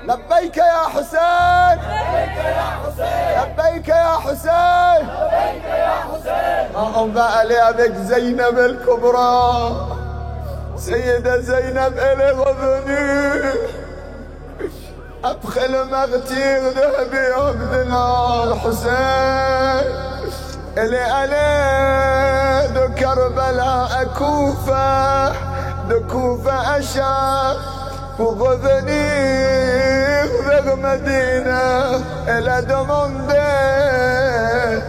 لبيك يا حسين لبيك يا حسين لبيك يا حسين. On va aller avec Zainab el-Kubra. Sayyida Zainab, elle est revenue après le martyre de Abi Abdullah al-Hussein. Elle est allée de Karbala à Koufa, de Koufa à Cham, pour revenir vers Medina. Elle a demandé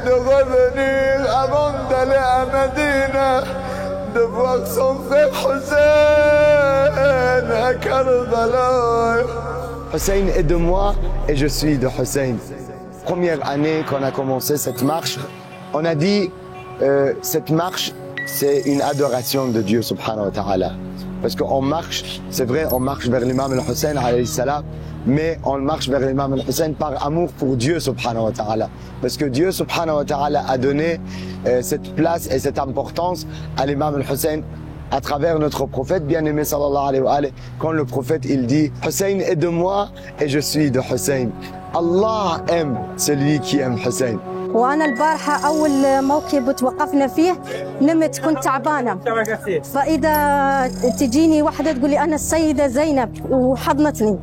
de revenir avant d'aller à Medina, de voir son frère Hussein à Karbala. Hussein est de moi et je suis de Hussein. Première année qu'on a commencé cette marche, on a dit cette marche, c'est une adoration de Dieu subhanahu wa ta'ala. Parce qu'on marche, c'est vrai, on marche vers l'imam al-Hussein alayhi salam, mais on marche vers l'imam al-Hussein par amour pour Dieu subhanahu wa ta'ala. Parce que Dieu subhanahu wa ta'ala a donné cette place et cette importance à l'imam al-Hussein à travers notre prophète bien-aimé sallallahu alayhi wa alayhi. Quand le prophète il dit Hussein est de moi et je suis de Hussein. Allah aime celui qui aime Hussein. وأنا البارحة أول موكب توقفنا فيه نمت كنت تعبانة، فإذا تجيني واحدة تقول لي أنا السيدة زينب وحضنتني،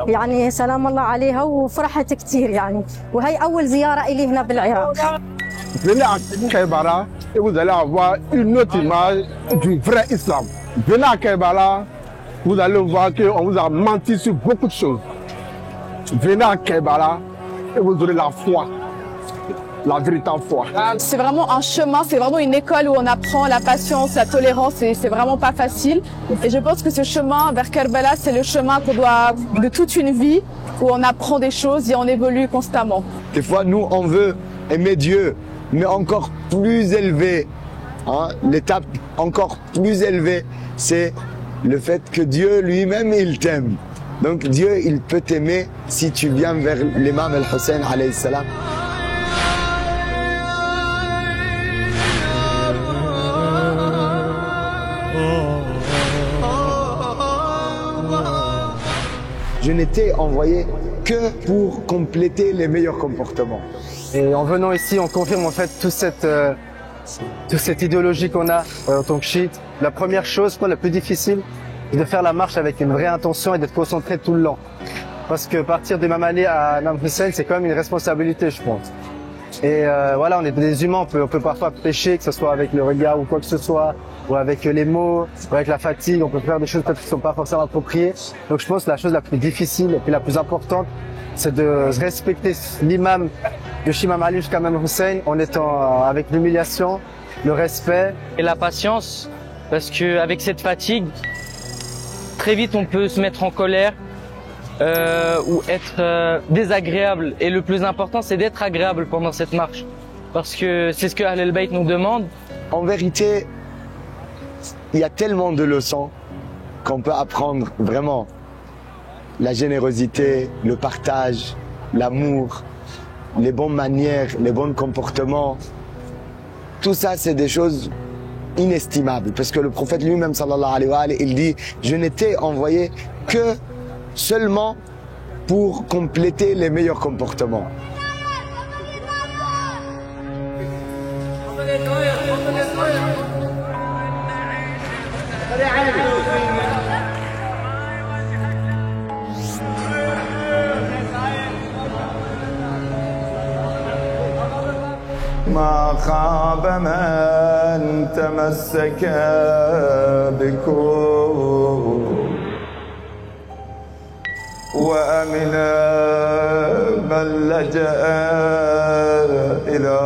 يعني سلام الله عليها وفرحت كثير يعني، وهي أول زيارة إلي هنا بالعراق. Venez à Karbala et vous allez avoir une autre image du vrai islam. Venez à Karbala, vous allez voir qu'on vous a menti sur beaucoup de choses. Venez à Karbala et vous aurez la foi. La véritable foi. C'est vraiment un chemin, c'est vraiment une école où on apprend la patience, la tolérance et c'est vraiment pas facile. Et je pense que ce chemin vers Karbala, c'est le chemin qu'on doit de toute une vie où on apprend des choses et on évolue constamment. Des fois, nous, on veut aimer Dieu, mais encore plus élevé. Hein? L'étape encore plus élevée, c'est le fait que Dieu lui-même, il t'aime. Donc Dieu, il peut t'aimer si tu viens vers l'imam al-Hussein alayhi salam. Je n'étais envoyé que pour compléter les meilleurs comportements. Et en venant ici, on confirme en fait toute cette idéologie qu'on a en tant que chiite. La première chose, la plus difficile, c'est de faire la marche avec une vraie intention et d'être concentré tout le long. Parce que partir d'Imam Ali à Imam Hussein, c'est quand même une responsabilité, je pense. Et voilà, on est des humains, on peut parfois pécher, que ce soit avec le regard ou quoi que ce soit, ou avec les mots, ou avec la fatigue, on peut faire des choses peut-être qui ne sont pas forcément appropriées. Donc je pense que la chose la plus difficile et puis la plus importante, c'est de respecter l'imam de Imam Ali jusqu'à Imam Hussein en étant avec l'humiliation, le respect. Et la patience, parce qu'avec cette fatigue, très vite on peut se mettre en colère, ou être désagréable. Et le plus important, c'est d'être agréable pendant cette marche. Parce que c'est ce que Ahl al-Bayt nous demande. En vérité, il y a tellement de leçons qu'on peut apprendre vraiment. La générosité, le partage, l'amour, les bonnes manières, les bons comportements. Tout ça, c'est des choses inestimables. Parce que le prophète lui-même, sallallahu alayhi wa alayhi, il dit « Je n'étais envoyé que seulement pour compléter les meilleurs comportements. » ما خاب من تمسك بكم وأمن من لجأ إلى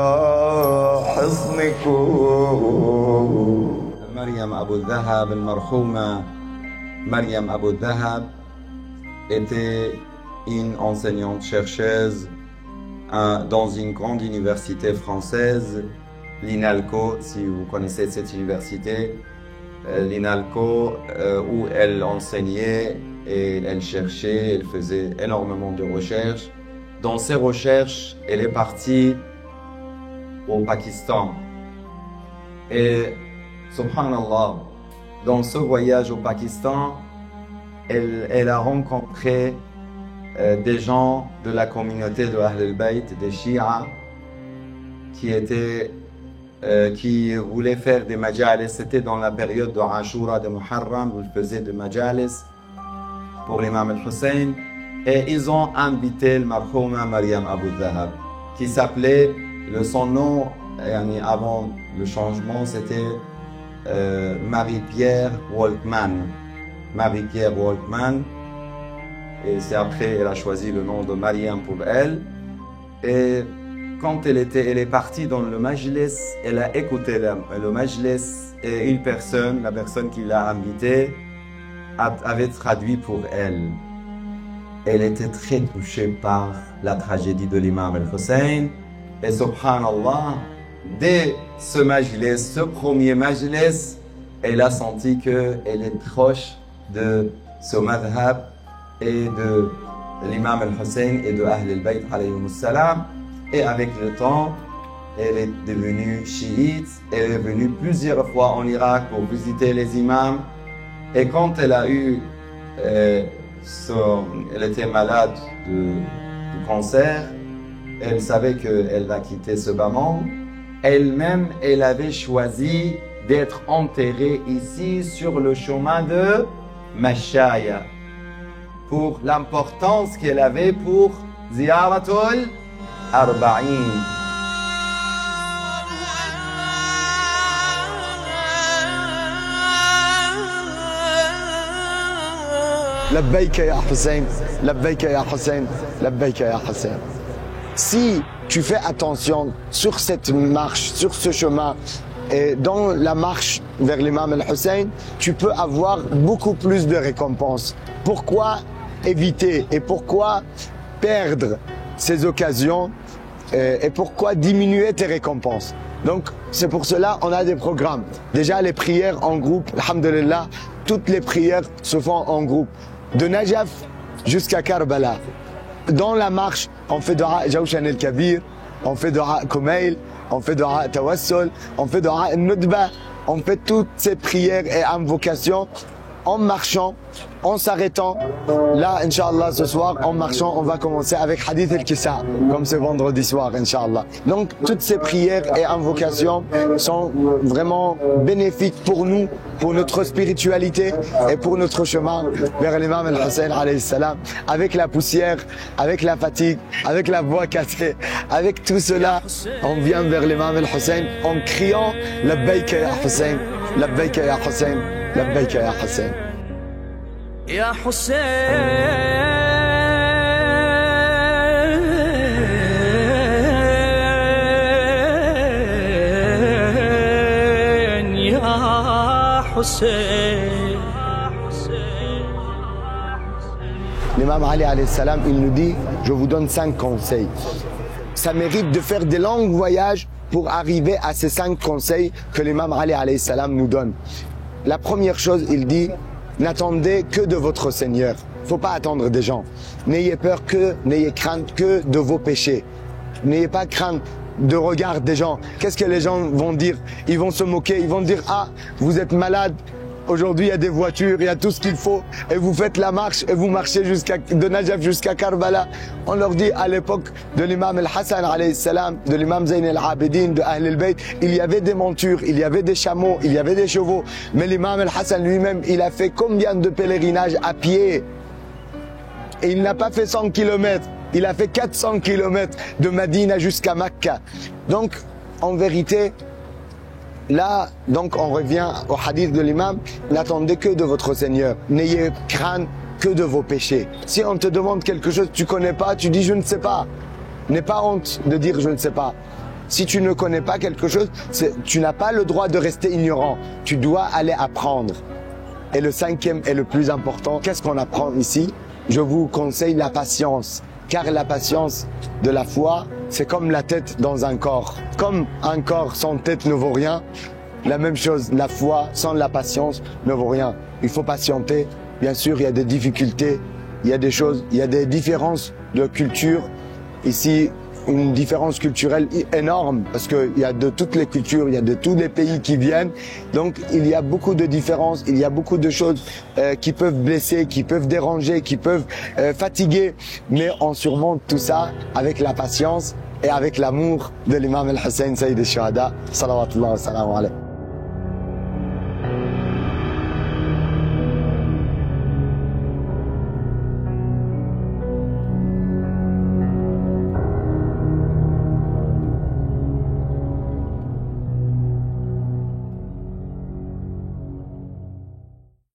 حصنكم. مريم أبو الذهب المرحومة Mariam Abou Dhahab était une enseignante chercheuse dans une grande université française, l'INALCO, si vous connaissez cette université, l'INALCO, où elle enseignait et elle cherchait, elle faisait énormément de recherches. Dans ces recherches, elle est partie au Pakistan. Et, subhanallah, dans ce voyage au Pakistan, elle a rencontré des gens de la communauté de Ahl al-Bayt, des Shia, qui voulaient faire des majalis. C'était dans la période de Ashura, de Muharram, où ils faisaient des majalis pour l'imam al-Hussein. Et ils ont invité le marhouma Maryam Abu Dhahab, qui s'appelait, son nom avant le changement, c'était Marie-Pierre Walkman. Marie-Pierre Walkman. Et c'est après, elle a choisi le nom de Maryam pour elle. Et quand elle est partie dans le majlis, elle a écouté le majlis et la personne qui l'a invitée, avait traduit pour elle. Elle était très touchée par la tragédie de l'imam al-Hussein. Et subhanallah, dès ce majlis, ce premier majlis, elle a senti qu'elle est proche de ce madhab et de l'imam al-Hussein et de Ahl al-Bayt alayhim salam. Et avec le temps, elle est devenue chiite. Elle est venue plusieurs fois en Irak pour visiter les imams. Et quand elle a eu, elle était malade du cancer, elle savait qu'elle va quitter ce bas monde. Elle-même, elle avait choisi d'être enterrée ici sur le chemin de Mashaya, pour l'importance qu'elle avait pour Ziyaratul Arba'in. Labbaïka ya Hussein, Labbaïka ya Hussein, Labbaïka ya Hussein. Si tu fais attention sur cette marche, sur ce chemin, et dans la marche vers l'imam al-Hussein, tu peux avoir beaucoup plus de récompenses. Pourquoi éviter et pourquoi perdre ces occasions et pourquoi diminuer tes récompenses? Donc c'est pour cela on a des programmes. Déjà les prières en groupe, alhamdulillah, toutes les prières se font en groupe. De Najaf jusqu'à Karbala. Dans la marche, on fait Dua Jawshan el-Kabir, on fait Dua Kumail, on fait Dua Tawassul, on fait Dua Nudba, on fait toutes ces prières et invocations en marchant, en s'arrêtant. Là, Inch'Allah, ce soir, en marchant, on va commencer avec Hadith el-Kisa, comme ce vendredi soir, Inch'Allah. Donc, toutes ces prières et invocations sont vraiment bénéfiques pour nous, pour notre spiritualité et pour notre chemin vers l'imam al-Hussein alayhi salam. Avec la poussière, avec la fatigue, avec la voix cassée, avec tout cela, on vient vers l'imam al-Hussein en criant « Labbaïka ya Hussein, Labbaïka ya Hussein, Labbaïka ya Hussein ». يا حسين يا حسين. L'imam Ali alayhi salam, il nous dit, je vous donne 5 conseils. Ça mérite de faire des longs voyages pour arriver à ces 5 conseils que l'imam Ali alayhi salam nous donne. La première chose, il dit, n'attendez que de votre Seigneur. Faut pas attendre des gens. N'ayez peur n'ayez crainte que de vos péchés. N'ayez pas crainte de regard des gens. Qu'est-ce que les gens vont dire? Ils vont se moquer, ils vont dire, ah, vous êtes malade. Aujourd'hui, il y a des voitures, il y a tout ce qu'il faut. Et vous faites la marche et vous marchez de Najaf jusqu'à Karbala. On leur dit, à l'époque de l'imam al-Hassan, alayhi salam, de l'imam Zayn al-Abidin, de Ahl al-Bayt, il y avait des montures, il y avait des chameaux, il y avait des chevaux. Mais l'imam al-Hassan lui-même, il a fait combien de pèlerinages à pied? Et il n'a pas fait 100 km. Il a fait 400 km de Madina jusqu'à Makka. Donc, en vérité, là, donc on revient au hadith de l'imam, n'attendez que de votre Seigneur. N'ayez crainte que de vos péchés. Si on te demande quelque chose que tu connais pas, tu dis je ne sais pas. N'aie pas honte de dire je ne sais pas. Si tu ne connais pas quelque chose, tu n'as pas le droit de rester ignorant. Tu dois aller apprendre. Et le 5e et le plus important, qu'est-ce qu'on apprend ici? Je vous conseille la patience. Car la patience de la foi, c'est comme la tête dans un corps. Comme un corps sans tête ne vaut rien, la même chose, la foi sans la patience ne vaut rien. Il faut patienter. Bien sûr, il y a des difficultés, il y a des choses, il y a des différences de culture. Ici, une différence culturelle énorme parce qu'il y a de toutes les cultures, il y a de tous les pays qui viennent. Donc il y a beaucoup de différences, il y a beaucoup de choses qui peuvent blesser, qui peuvent déranger, qui peuvent fatiguer. Mais on surmonte tout ça avec la patience et avec l'amour de l'imam al-Hussein Sayyid al-Shuhada. Salawatullah wa salam alayhi.